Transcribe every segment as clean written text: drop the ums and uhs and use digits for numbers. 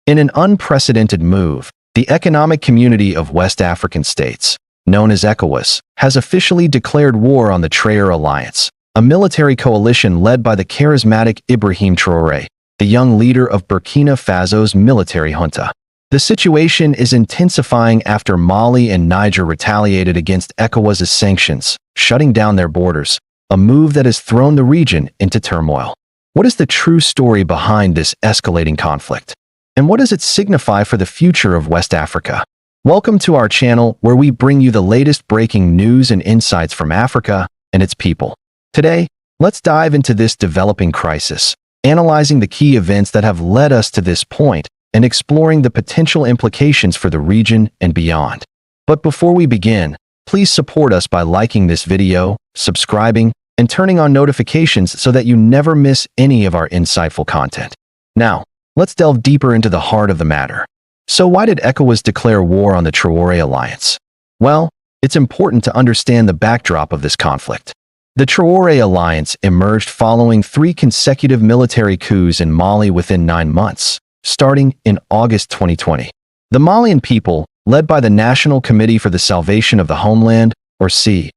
In an unprecedented move, the Economic Community of West African States, known as ECOWAS, has officially declared war on the Traoré Alliance, a military coalition led by the charismatic Ibrahim Traore, the young leader of Burkina Faso's military junta. The situation is intensifying after Mali and Niger retaliated against ECOWAS's sanctions, shutting down their borders, a move that has thrown the region into turmoil. What is the true story behind this escalating conflict? And what does it signify for the future of West Africa? Welcome to our channel, where we bring you the latest breaking news and insights from Africa and its people. Today, let's dive into this developing crisis, analyzing the key events that have led us to this point and exploring the potential implications for the region and beyond. But before we begin, please support us by liking this video, subscribing, and turning on notifications so that you never miss any of our insightful content. Now, let's delve deeper into the heart of the matter. So why did ECOWAS declare war on the Traoré Alliance? Well, it's important to understand the backdrop of this conflict. The Traoré Alliance emerged following 3 consecutive military coups in Mali within 9 months, starting in August 2020. The Malian people, led by the National Committee for the Salvation of the Homeland, or CNSH,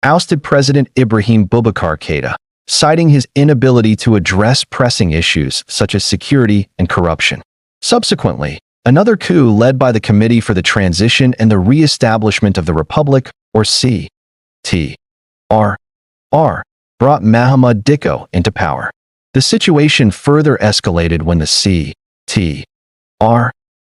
ousted President Ibrahim Boubacar Keïta, citing his inability to address pressing issues such as security and corruption. Subsequently, another coup led by the Committee for the Transition and the Re-establishment of the Republic, or CTRR, brought Mahamadou Dicko into power. The situation further escalated when the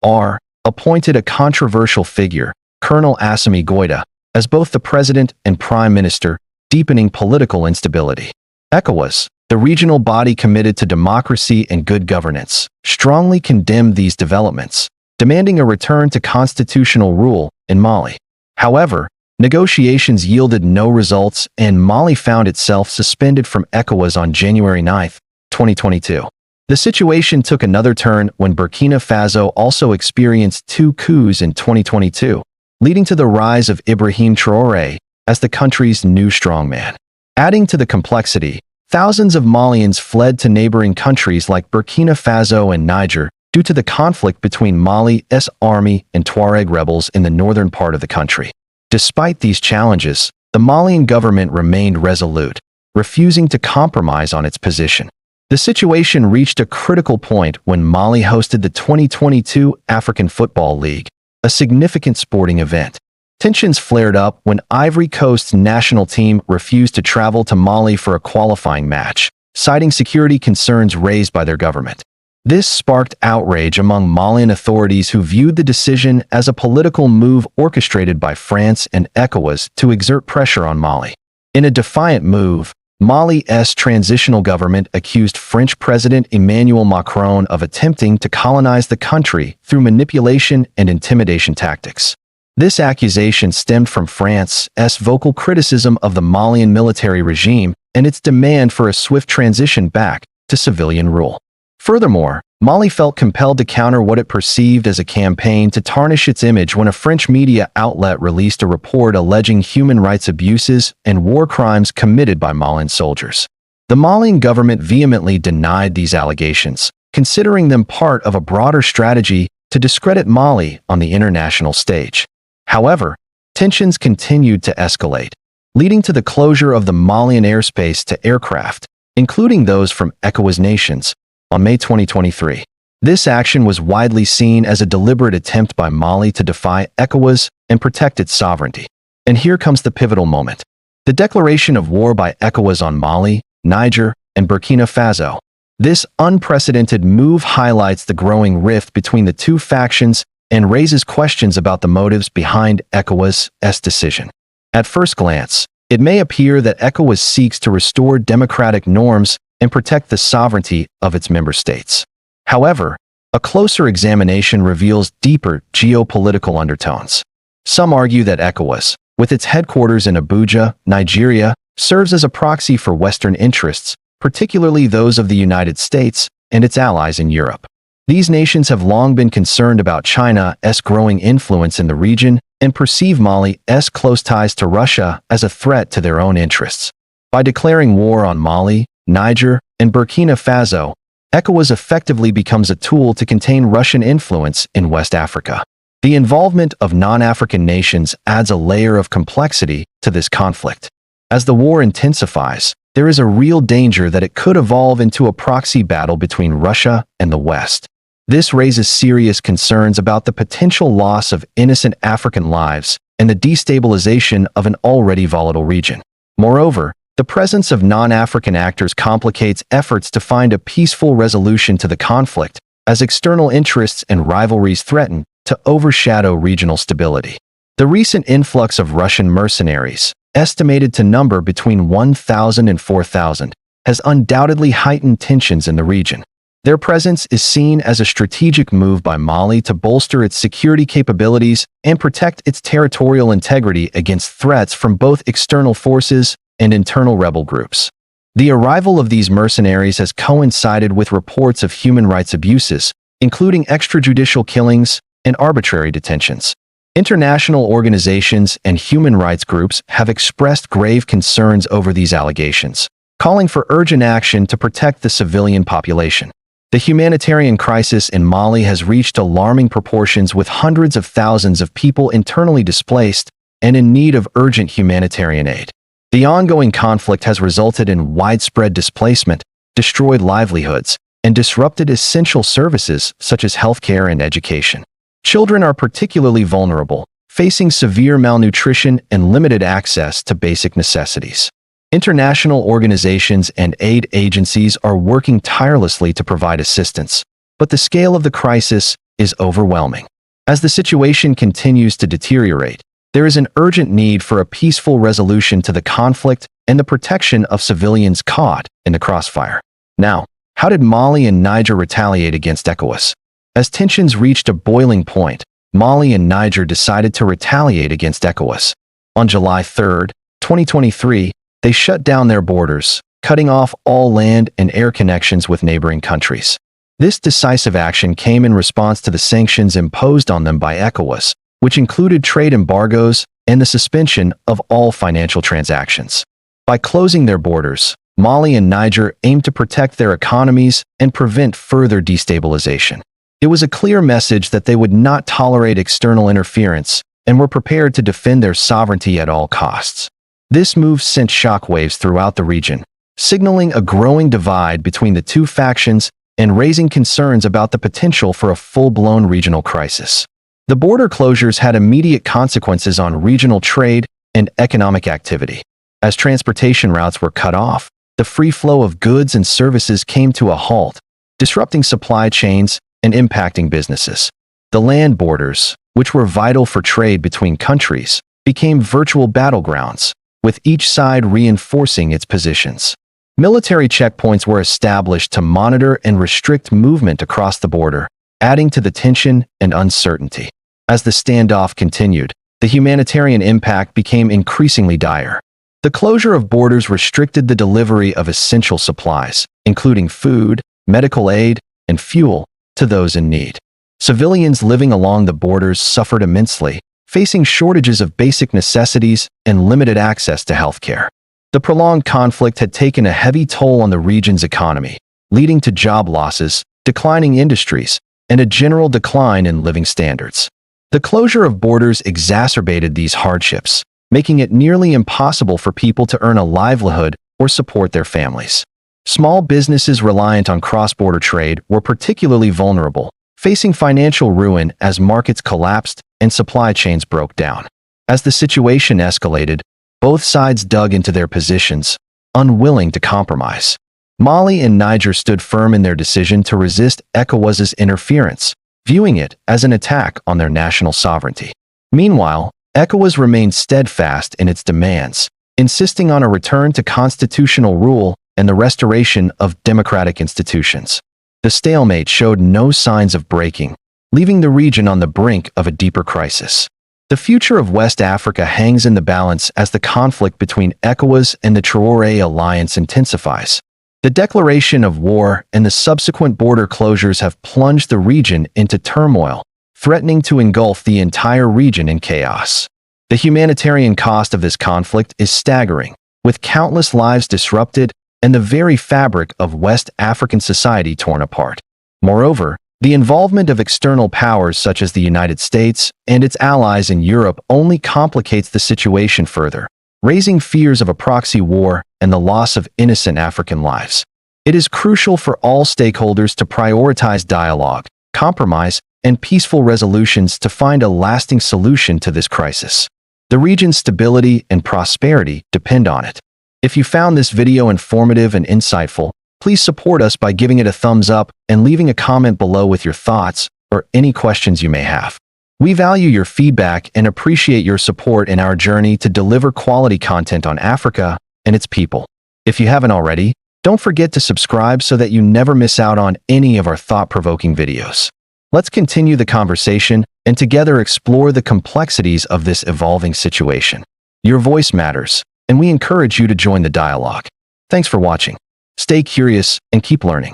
CTRR appointed a controversial figure, Colonel Assimi Goïta, as both the president and prime minister, deepening political instability. ECOWAS, the regional body committed to democracy and good governance, strongly condemned these developments, demanding a return to constitutional rule in Mali. However, negotiations yielded no results, and Mali found itself suspended from ECOWAS on January 9, 2022. The situation took another turn when Burkina Faso also experienced 2 coups in 2022, leading to the rise of Ibrahim Traore as the country's new strongman. Adding to the complexity, thousands of Malians fled to neighboring countries like Burkina Faso and Niger due to the conflict between Mali's army and Tuareg rebels in the northern part of the country. Despite these challenges, the Malian government remained resolute, refusing to compromise on its position. The situation reached a critical point when Mali hosted the 2022 African Football League, a significant sporting event. Tensions flared up when Ivory Coast's national team refused to travel to Mali for a qualifying match, citing security concerns raised by their government. This sparked outrage among Malian authorities, who viewed the decision as a political move orchestrated by France and ECOWAS to exert pressure on Mali. In a defiant move, Mali's transitional government accused French President Emmanuel Macron of attempting to colonize the country through manipulation and intimidation tactics. This accusation stemmed from France's vocal criticism of the Malian military regime and its demand for a swift transition back to civilian rule. Furthermore, Mali felt compelled to counter what it perceived as a campaign to tarnish its image when a French media outlet released a report alleging human rights abuses and war crimes committed by Malian soldiers. The Malian government vehemently denied these allegations, considering them part of a broader strategy to discredit Mali on the international stage. However, tensions continued to escalate, leading to the closure of the Malian airspace to aircraft, including those from ECOWAS nations, on May 2023. This action was widely seen as a deliberate attempt by Mali to defy ECOWAS and protect its sovereignty. And here comes the pivotal moment: the declaration of war by ECOWAS on Mali, Niger, and Burkina Faso. This unprecedented move highlights the growing rift between the 2 factions and raises questions about the motives behind ECOWAS's decision. At first glance, it may appear that ECOWAS seeks to restore democratic norms and protect the sovereignty of its member states. However, a closer examination reveals deeper geopolitical undertones. Some argue that ECOWAS, with its headquarters in Abuja, Nigeria, serves as a proxy for Western interests, particularly those of the United States and its allies in Europe. These nations have long been concerned about China's growing influence in the region and perceive Mali's close ties to Russia as a threat to their own interests. By declaring war on Mali, Niger, and Burkina Faso, ECOWAS effectively becomes a tool to contain Russian influence in West Africa. The involvement of non-African nations adds a layer of complexity to this conflict. As the war intensifies, there is a real danger that it could evolve into a proxy battle between Russia and the West. This raises serious concerns about the potential loss of innocent African lives and the destabilization of an already volatile region. Moreover, the presence of non-African actors complicates efforts to find a peaceful resolution to the conflict, as external interests and rivalries threaten to overshadow regional stability. The recent influx of Russian mercenaries, estimated to number between 1,000 and 4,000, has undoubtedly heightened tensions in the region. Their presence is seen as a strategic move by Mali to bolster its security capabilities and protect its territorial integrity against threats from both external forces and internal rebel groups. The arrival of these mercenaries has coincided with reports of human rights abuses, including extrajudicial killings and arbitrary detentions. International organizations and human rights groups have expressed grave concerns over these allegations, calling for urgent action to protect the civilian population. The humanitarian crisis in Mali has reached alarming proportions, with hundreds of thousands of people internally displaced and in need of urgent humanitarian aid. The ongoing conflict has resulted in widespread displacement, destroyed livelihoods, and disrupted essential services such as healthcare and education. Children are particularly vulnerable, facing severe malnutrition and limited access to basic necessities. International organizations and aid agencies are working tirelessly to provide assistance, but the scale of the crisis is overwhelming. As the situation continues to deteriorate, there is an urgent need for a peaceful resolution to the conflict and the protection of civilians caught in the crossfire. Now, how did Mali and Niger retaliate against ECOWAS? As tensions reached a boiling point, Mali and Niger decided to retaliate against ECOWAS. On July 3, 2023, they shut down their borders, cutting off all land and air connections with neighboring countries. This decisive action came in response to the sanctions imposed on them by ECOWAS, which included trade embargoes and the suspension of all financial transactions. By closing their borders, Mali and Niger aimed to protect their economies and prevent further destabilization. It was a clear message that they would not tolerate external interference and were prepared to defend their sovereignty at all costs. This move sent shockwaves throughout the region, signaling a growing divide between the two factions and raising concerns about the potential for a full-blown regional crisis. The border closures had immediate consequences on regional trade and economic activity. As transportation routes were cut off, the free flow of goods and services came to a halt, disrupting supply chains and impacting businesses. The land borders, which were vital for trade between countries, became virtual battlegrounds, with each side reinforcing its positions. Military checkpoints were established to monitor and restrict movement across the border, adding to the tension and uncertainty. As the standoff continued, the humanitarian impact became increasingly dire. The closure of borders restricted the delivery of essential supplies, including food, medical aid, and fuel, to those in need. Civilians living along the borders suffered immensely, facing shortages of basic necessities and limited access to healthcare. The prolonged conflict had taken a heavy toll on the region's economy, leading to job losses, declining industries, and a general decline in living standards. The closure of borders exacerbated these hardships, making it nearly impossible for people to earn a livelihood or support their families. Small businesses reliant on cross-border trade were particularly vulnerable, facing financial ruin as markets collapsed and supply chains broke down. As the situation escalated, both sides dug into their positions, unwilling to compromise. Mali and Niger stood firm in their decision to resist ECOWAS's interference, viewing it as an attack on their national sovereignty. Meanwhile, ECOWAS remained steadfast in its demands, insisting on a return to constitutional rule and the restoration of democratic institutions. The stalemate showed no signs of breaking, leaving the region on the brink of a deeper crisis. The future of West Africa hangs in the balance as the conflict between ECOWAS and the Traoré Alliance intensifies. The declaration of war and the subsequent border closures have plunged the region into turmoil, threatening to engulf the entire region in chaos. The humanitarian cost of this conflict is staggering, with countless lives disrupted and the very fabric of West African society torn apart. Moreover, the involvement of external powers such as the United States and its allies in Europe only complicates the situation further, raising fears of a proxy war and the loss of innocent African lives. It is crucial for all stakeholders to prioritize dialogue, compromise, and peaceful resolutions to find a lasting solution to this crisis. The region's stability and prosperity depend on it. If you found this video informative and insightful, please support us by giving it a thumbs up and leaving a comment below with your thoughts or any questions you may have. We value your feedback and appreciate your support in our journey to deliver quality content on Africa and its people. If you haven't already, don't forget to subscribe so that you never miss out on any of our thought-provoking videos. Let's continue the conversation and together explore the complexities of this evolving situation. Your voice matters, and we encourage you to join the dialogue. Thanks for watching. Stay curious and keep learning.